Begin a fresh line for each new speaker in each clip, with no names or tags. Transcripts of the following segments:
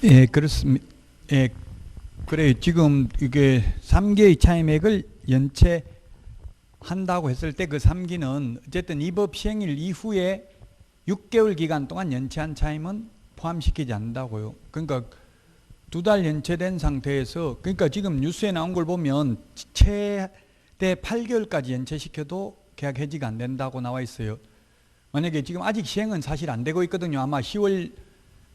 예, 그렇습니다. 예, 그래요. 지금 이게 3기의 차임액을 연체한다고 했을 때 그 3기는 어쨌든 이 법 시행일 이후에 6개월 기간 동안 연체한 차임은 포함시키지 않는다고요. 그러니까 2달 연체된 상태에서, 그러니까 지금 뉴스에 나온 걸 보면 최대 8개월까지 연체시켜도 계약 해지가 안 된다고 나와 있어요. 만약에 지금 아직 시행은 사실 안 되고 있거든요. 아마 10월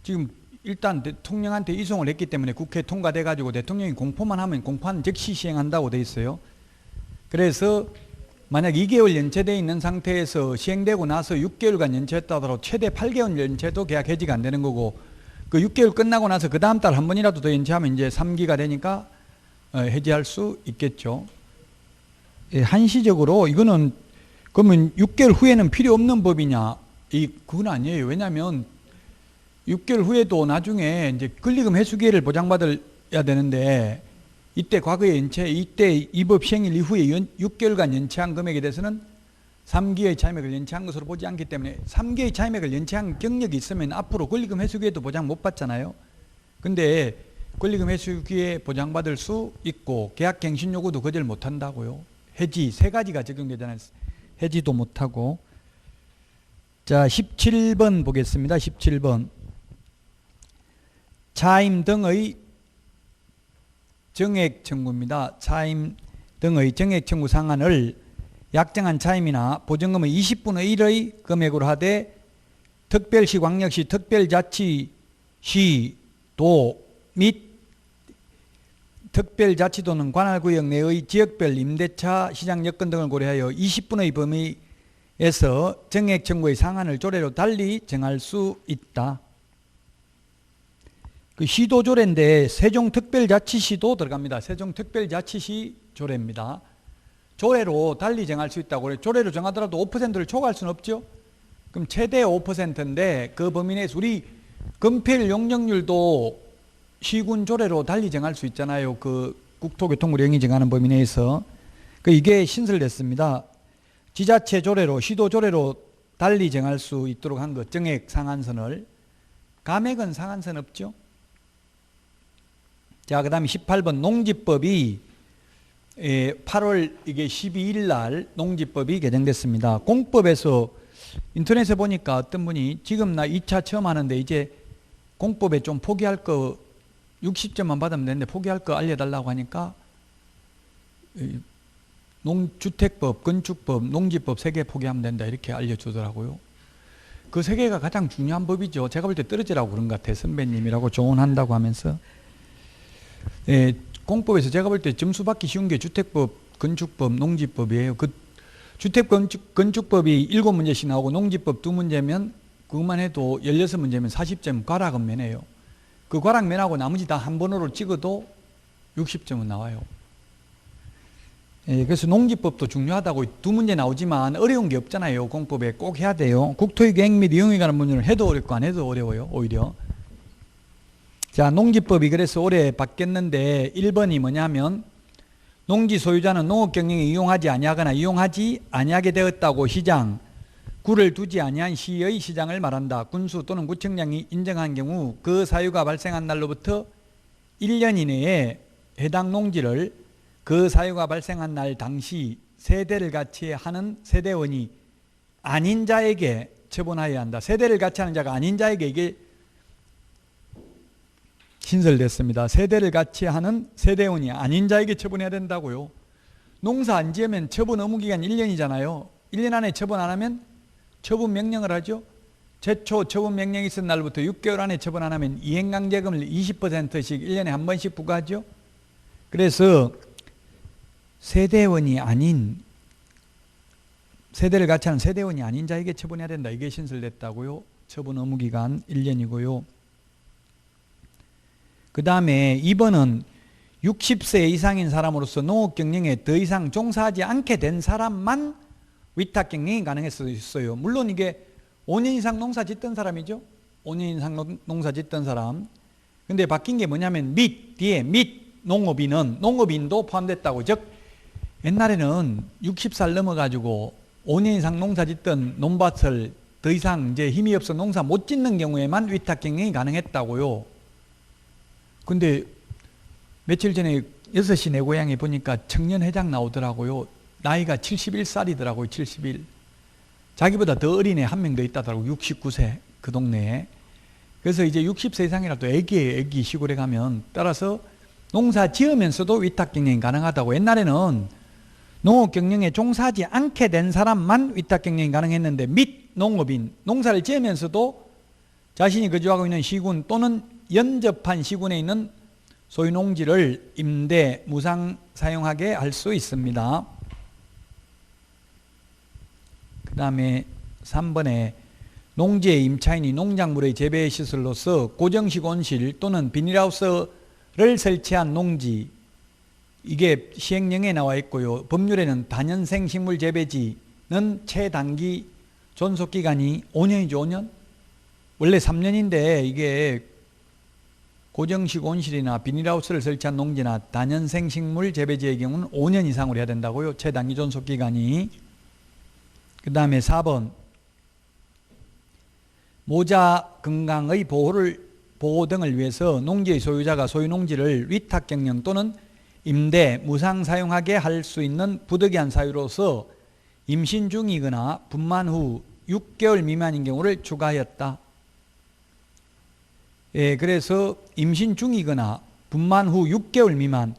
지금 일단 대통령한테 이송을 했기 때문에 국회 통과돼 가지고 대통령이 공포만 하면 공포한 즉시 시행한다고 돼 있어요. 그래서 만약 2개월 연체되어 있는 상태에서 시행되고 나서 6개월간 연체했다 하더라도 최대 8개월 연체도 계약 해지가 안 되는 거고, 그 6개월 끝나고 나서 그 다음 달 한 번이라도 더 연체하면 이제 3기가 되니까 해지할 수 있겠죠. 예, 한시적으로 이거는 그러면 6개월 후에는 필요 없는 법이냐? 그건 아니에요. 왜냐하면 6개월 후에도 나중에 이제 권리금 회수 기회를 보장받아야 되는데, 이때 과거에 이때 이 법 시행일 이후에 6개월간 연체한 금액에 대해서는 3기의 차임액을 연체한 것으로 보지 않기 때문에 3기의 차임액을 연체한 경력이 있으면 앞으로 권리금 회수 기회도 보장 못 받잖아요. 근데 권리금 회수 기회 보장받을 수 있고 계약갱신 요구도 거절 못 한다고요. 해지 3가지가 적용되잖아요. 해지도 못 하고. 자, 17번 보겠습니다. 17번. 차임 등의 정액 청구입니다. 차임 등의 정액 청구 상한을 약정한 차임이나 보증금의 20분의 1의 금액으로 하되 특별시, 광역시, 특별자치시도 및 특별자치도는 관할구역 내의 지역별 임대차 시장 여건 등을 고려하여 20분의 범위에서 정액 청구의 상한을 조례로 달리 정할 수 있다. 그 시도 조례인데 세종특별자치시도 들어갑니다. 세종특별자치시 조례입니다. 조례로 달리 정할 수 있다고 그래요. 조례로 정하더라도 5%를 초과할 수는 없죠. 그럼 최대 5%인데 그 범위 내에서 우리 건폐율 용적률도 시군 조례로 달리 정할 수 있잖아요. 그 국토교통부 령이 정하는 범위 내에서. 이게 신설됐습니다. 지자체 조례로, 시도 조례로 달리 정할 수 있도록 한 것, 정액 상한선을. 감액은 상한선 없죠. 자, 그 다음에 18번 농지법이 8월 이게 12일 날 농지법이 개정됐습니다. 공법에서 인터넷에 보니까 어떤 분이 지금 나 2차 처음 하는데 이제 공법에 좀 포기할 거 60점만 받으면 되는데 포기할 거 알려달라고 하니까 주택법, 건축법, 농지법 3개 포기하면 된다 이렇게 알려주더라고요. 그 3개가 가장 중요한 법이죠. 제가 볼 때 떨어지라고 그런 것 같아요. 선배님이라고 조언한다고 하면서. 공법에서 제가 볼 때 점수 받기 쉬운 게 주택법, 건축법, 농지법이에요. 그 주택, 건축법이 7문제씩 나오고 농지법 2문제면 그것만 해도 16문제면 40점 과락은 면해요. 그 과락 면하고 나머지 다 한 번호로 찍어도 60점은 나와요. 그래서 농지법도 중요하다고 2문제 나오지만 어려운 게 없잖아요. 공법에 꼭 해야 돼요. 국토의 계획 및 이용에 관한 문제는 해도 어렵고 안 해도 어려워요. 오히려. 자, 농지법이 그래서 올해 바뀌었는데 1번이 뭐냐면 농지 소유자는 농업 경영에 이용하지 아니하거나 이용하지 아니하게 되었다고 시장, 구를 두지 아니한 시의 시장을 말한다. 군수 또는 구청장이 인정한 경우 그 사유가 발생한 날로부터 1년 이내에 해당 농지를 그 사유가 발생한 날 당시 세대를 같이 하는 세대원이 아닌 자에게 처분하여야 한다. 세대를 같이 하는 자가 아닌 자에게 이게 신설됐습니다. 세대를 같이 하는 세대원이 아닌 자에게 처분해야 된다고요. 농사 안 지으면 처분 의무기간 1년이잖아요. 1년 안에 처분 안 하면 처분 명령을 하죠. 최초 처분 명령이 있은 날부터 6개월 안에 처분 안 하면 이행강제금을 20%씩 1년에 한 번씩 부과하죠. 그래서 세대원이 아닌, 세대를 같이 하는 세대원이 아닌 자에게 처분해야 된다. 이게 신설됐다고요. 처분 의무기간 1년이고요. 그 다음에 2번은 60세 이상인 사람으로서 농업 경영에 더 이상 종사하지 않게 된 사람만 위탁 경영이 가능했어요. 물론 이게 5년 이상 농사 짓던 사람이죠. 5년 이상 농사 짓던 사람. 근데 바뀐 게 뭐냐면 뒤에 농업인도 포함됐다고. 즉 옛날에는 60살 넘어가지고 5년 이상 농사 짓던 논밭을 더 이상 이제 힘이 없어 농사 못 짓는 경우에만 위탁 경영이 가능했다고요. 근데 며칠 전에 6시 내 고향에 보니까 청년회장 나오더라고요. 나이가 71살이더라고요. 71. 자기보다 더 어린 애 한 명 더 있다더라고요. 69세 그 동네에. 그래서 이제 60세 이상이라도 애기예요. 애기 시골에 가면. 따라서 농사 지으면서도 위탁경영이 가능하다고. 옛날에는 농업 경영에 종사하지 않게 된 사람만 위탁경영이 가능했는데 및 농업인, 농사를 지으면서도 자신이 거주하고 있는 시군 또는 연접한 시군에 있는 소유 농지를 임대, 무상 사용하게 할 수 있습니다. 그 다음에 3번에 농지의 임차인이 농작물의 재배 시설로서 고정식 온실 또는 비닐하우스를 설치한 농지, 이게 시행령에 나와 있고요. 법률에는 다년생 식물 재배지는 최단기 존속기간이 5년이죠. 5년? 원래 3년인데 이게 고정식 온실이나 비닐하우스를 설치한 농지나 다년생 식물 재배지의 경우는 5년 이상으로 해야 된다고요. 최단기 존속기간이. 그 다음에 4번 모자 건강의 보호 등을 위해서 농지의 소유자가 소유 농지를 위탁경영 또는 임대, 무상 사용하게 할 수 있는 부득이한 사유로서 임신 중이거나 분만 후 6개월 미만인 경우를 추가하였다. 예, 그래서 임신 중이거나 분만 후 6개월 미만.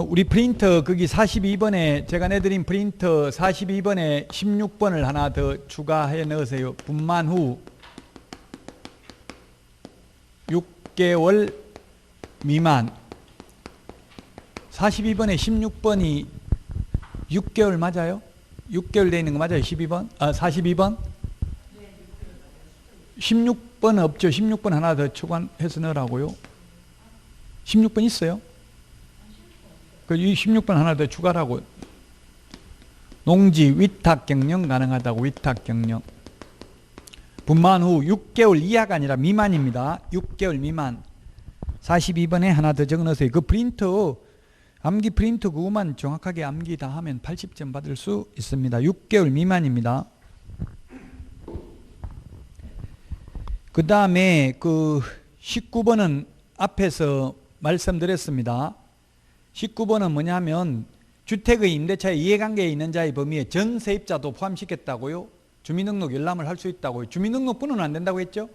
우리 프린터 거기 42번에 제가 내드린 프린터 42번에 16번을 하나 더 추가해 넣으세요. 분만 후 6개월 미만. 42번에 16번이 6개월 맞아요? 6개월 되어 있는 거 맞아요? 12번? 42번? 16번 없죠? 16번 하나 더 추가해서 넣으라고요. 16번 있어요? 이 16번 하나 더 추가라고. 농지 위탁 경영 가능하다고. 위탁 경영. 분만 후 6개월 이하가 아니라 미만입니다. 6개월 미만. 42번에 하나 더 적어 넣으세요. 그 프린터, 암기 프린터 그거만 정확하게 암기 다 하면 80점 받을 수 있습니다. 6개월 미만입니다. 그 다음에 그 19번은 앞에서 말씀드렸습니다. 19번은 뭐냐면 주택의 임대차의 이해관계에 있는 자의 범위에 전 세입자도 포함시켰다고요. 주민등록 열람을 할 수 있다고요. 주민등록번호는 안 된다고 했죠.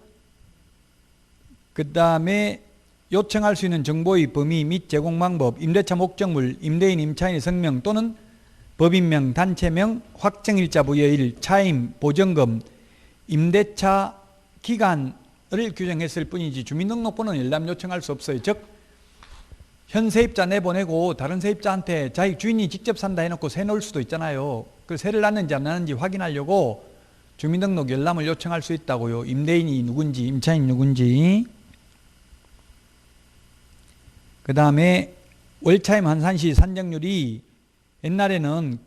그 다음에 요청할 수 있는 정보의 범위 및 제공 방법, 임대차 목적물, 임대인 임차인의 성명 또는 법인명, 단체명, 확정일자 부여일, 차임, 보증금, 임대차 기간을 규정했을 뿐이지 주민등록번호는 열람 요청할 수 없어요. 즉 현 세입자 내보내고 다른 세입자한테 자기 주인이 직접 산다 해놓고 세 놓을 수도 있잖아요. 그 세를 놨는지 안 놨는지 확인하려고 주민등록 열람을 요청할 수 있다고요. 임대인이 누군지, 임차인이 누군지. 그 다음에 월차임 환산시 산정률이 옛날에는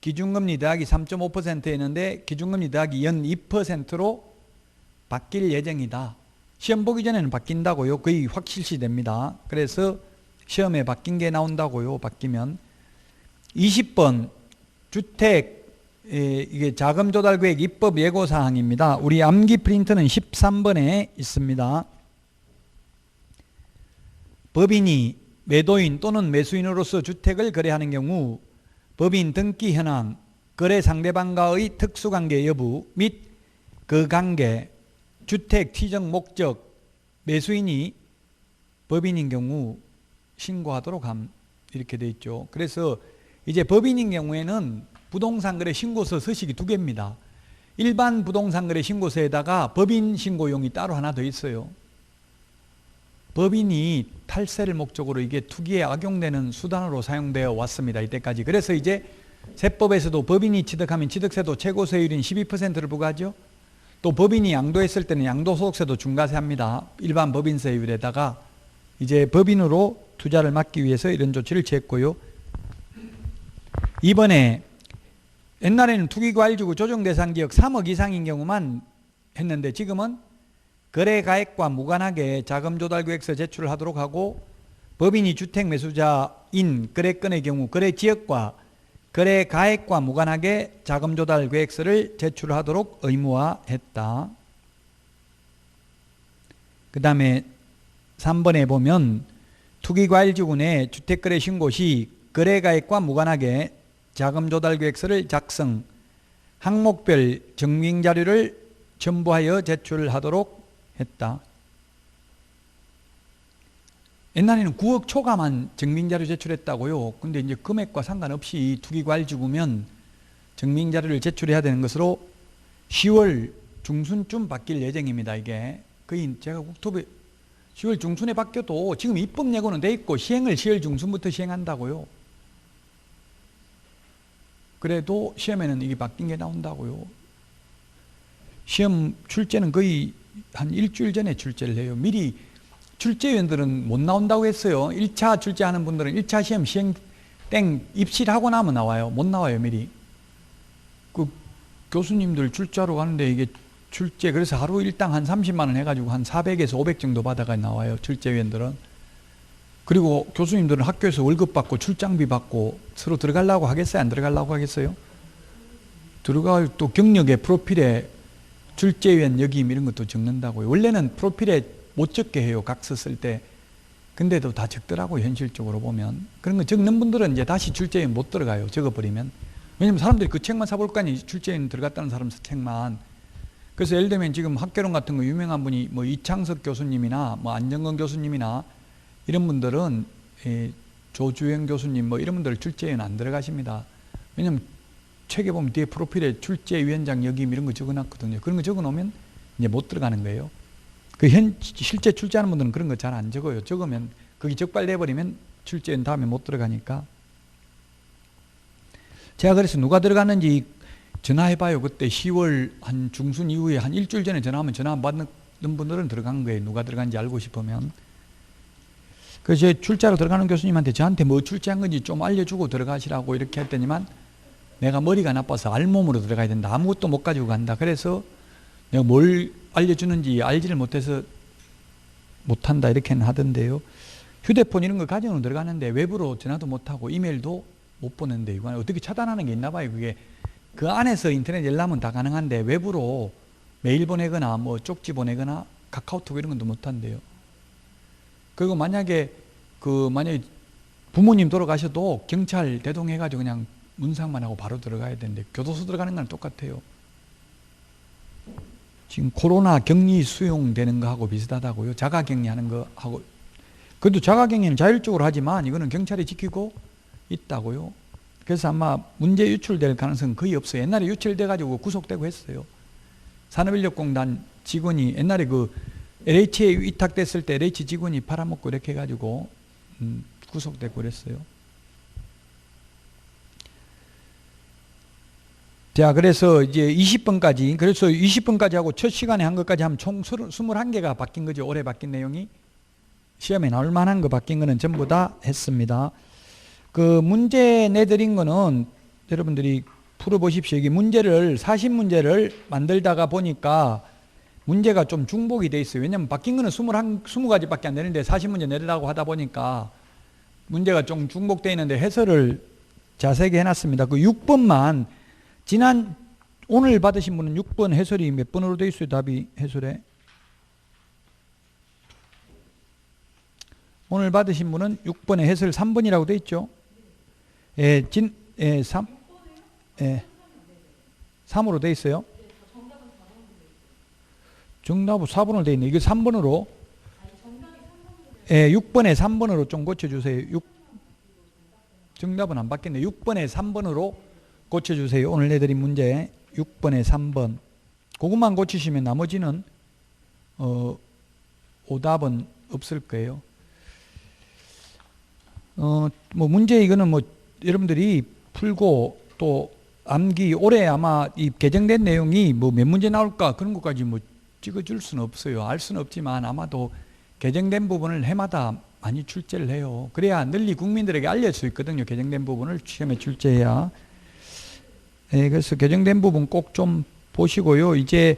기준금리 더하기 3.5%였는데 기준금리 더하기 연 2%로 바뀔 예정이다. 시험 보기 전에는 바뀐다고요. 거의 확실시 됩니다. 그래서 시험에 바뀐 게 나온다고요. 바뀌면. 20번 주택 이게 자금 조달 계획 입법 예고 사항입니다. 우리 암기 프린트는 13번에 있습니다. 법인이 매도인 또는 매수인으로서 주택을 거래하는 경우 법인 등기 현황, 거래 상대방과의 특수관계 여부 및 그 관계, 주택 취득 목적, 매수인이 법인인 경우 신고하도록 함. 이렇게 돼 있죠. 그래서 이제 법인인 경우에는 부동산 거래 신고서 서식이 두 개입니다. 일반 부동산 거래 신고서에다가 법인 신고용이 따로 하나 더 있어요. 법인이 탈세를 목적으로 이게 투기에 악용되는 수단으로 사용되어 왔습니다. 이때까지. 그래서 이제 세법에서도 법인이 취득하면 취득세도 최고세율인 12%를 부과하죠. 또 법인이 양도했을 때는 양도소득세도 중과세합니다. 일반 법인세율에다가 이제 법인으로 투자를 막기 위해서 이런 조치를 취했고요. 이번에 옛날에는 투기과일지구 조정대상지역 3억 이상인 경우만 했는데 지금은 거래가액과 무관하게 자금조달계획서 제출을 하도록 하고 법인이 주택 매수자인 거래건의 경우 거래지역과 거래가액과 무관하게 자금조달계획서를 제출하도록 의무화했다. 그 다음에 3번에 보면 투기과일지구 내 주택거래 신고 시 거래가액과 무관하게 자금조달계획서를 작성, 항목별 증빙자료를 첨부하여 제출하도록 했다. 옛날에는 9억 초과만 증빙자료 제출했다고요. 근데 이제 금액과 상관없이 투기과일지구면 증빙자료를 제출해야 되는 것으로 10월 중순쯤 바뀔 예정입니다. 이게 거의 제가 국토부에 10월 중순에 바뀌어도 지금 입법 예고는 돼 있고 시행을 10월 중순부터 시행한다고요. 그래도 시험에는 이게 바뀐 게 나온다고요. 시험 출제는 거의 한 일주일 전에 출제를 해요. 미리 출제위원들은 못 나온다고 했어요. 1차 출제하는 분들은 1차 시험 시행 땡 입시를 하고 나면 나와요. 못 나와요, 미리. 그 교수님들 출제하러 가는데 이게 출제, 그래서 하루 일당 한 30만 원 해가지고 한 400에서 500 정도 받아가 나와요, 출제위원들은. 그리고 교수님들은 학교에서 월급 받고 출장비 받고 서로 들어가려고 하겠어요? 안 들어가려고 하겠어요? 들어갈 또 경력에 프로필에 출제위원 역임 이런 것도 적는다고요. 원래는 프로필에 못 적게 해요, 각서 쓸 때. 근데도 다 적더라고요, 현실적으로 보면. 그런 거 적는 분들은 이제 다시 출제위원 못 들어가요, 적어버리면. 왜냐면 사람들이 그 책만 사볼 거 아니에요, 출제위원 들어갔다는 사람 책만. 그래서 예를 들면 지금 학개론 같은 거 유명한 분이 뭐 이창석 교수님이나 뭐 안정건 교수님이나 이런 분들은 조주영 교수님 뭐 이런 분들 출제위원 안 들어가십니다. 왜냐면 책에 보면 뒤에 프로필에 출제위원장 역임 이런 거 적어놨거든요. 그런 거 적어놓으면 이제 못 들어가는 거예요. 실제 출제하는 분들은 그런 거 잘 안 적어요. 적으면 거기 적발돼버리면 출제위원 다음에 못 들어가니까. 제가 그래서 누가 들어갔는지 전화해봐요. 그때 10월 한 중순 이후에 한 일주일 전에 전화하면 전화 안 받는 분들은 들어간 거예요. 누가 들어간지 알고 싶으면. 그래서 제 출제하러 들어가는 교수님한테 저한테 뭐 출제한 건지 좀 알려주고 들어가시라고 이렇게 했더니만 내가 머리가 나빠서 알몸으로 들어가야 된다. 아무것도 못 가지고 간다. 그래서 내가 뭘 알려주는지 알지를 못해서 못한다 이렇게는 하던데요. 휴대폰 이런 거 가지고는 들어가는데 외부로 전화도 못하고 이메일도 못 보는데 이거 어떻게 차단하는 게 있나 봐요. 그게 그 안에서 인터넷 열람은 다 가능한데 외부로 메일 보내거나 뭐 쪽지 보내거나 카카오톡 이런 것도 못한대요. 그리고 만약에 만약에 부모님 돌아가셔도 경찰 대동해가지고 그냥 문상만 하고 바로 들어가야 되는데 교도소 들어가는 건 똑같아요. 지금 코로나 격리 수용되는 거하고 비슷하다고요. 자가격리 하는 거하고. 그래도 자가격리는 자율적으로 하지만 이거는 경찰이 지키고 있다고요. 그래서 아마 문제 유출될 가능성은 거의 없어요. 옛날에 유출돼가지고 구속되고 했어요. 산업인력공단 직원이 옛날에 그 LH에 위탁됐을 때 LH 직원이 팔아먹고 이렇게 해가지고 구속되고 그랬어요. 자, 그래서 이제 20번까지, 그래서 20번까지 하고 첫 시간에 한 것까지 하면 총 21개가 바뀐 거죠. 올해 바뀐 내용이. 시험에 나올 만한 거 바뀐 거는 전부 다 했습니다. 그 문제 내드린 거는 여러분들이 풀어보십시오. 이게 문제를, 40문제를 만들다가 보니까 문제가 좀 중복이 돼 있어요. 왜냐면 바뀐 거는 20가지밖에 안 되는데 40문제 내려고 하다 보니까 문제가 좀 중복되어 있는데 해설을 자세하게 해놨습니다. 그 6번만 오늘 받으신 분은 6번 해설이 몇 번으로 되어 있어요? 답이 해설에. 오늘 받으신 분은 6번에 해설 3번이라고 되어 있죠? 3으로 되어 있어요? 정답은 4번으로 되어 있네. 이거 3번으로. 6번에 3번으로 좀 고쳐주세요. 정답은 안 바뀌었네. 6번에 3번으로 고쳐주세요. 오늘 내드린 문제 6번에 3번. 그것만 고치시면 나머지는 오답은 없을 거예요. 뭐 문제 이거는 뭐 여러분들이 풀고 또 암기 올해 아마 이 개정된 내용이 뭐 몇 문제 나올까 그런 것까지 뭐 찍어줄 수는 없어요. 알 수는 없지만 아마도 개정된 부분을 해마다 많이 출제를 해요. 그래야 널리 국민들에게 알릴 수 있거든요. 개정된 부분을 시험에 출제해야. 그래서 개정된 부분 꼭 좀 보시고요. 이제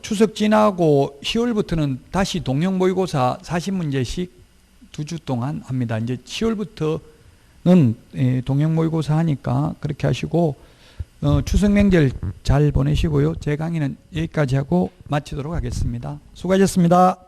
추석 지나고 10월부터는 다시 동형 모의고사 40문제씩 2주 동안 합니다. 이제 10월부터는 동형 모의고사 하니까 그렇게 하시고 추석 명절 잘 보내시고요. 제 강의는 여기까지 하고 마치도록 하겠습니다. 수고하셨습니다.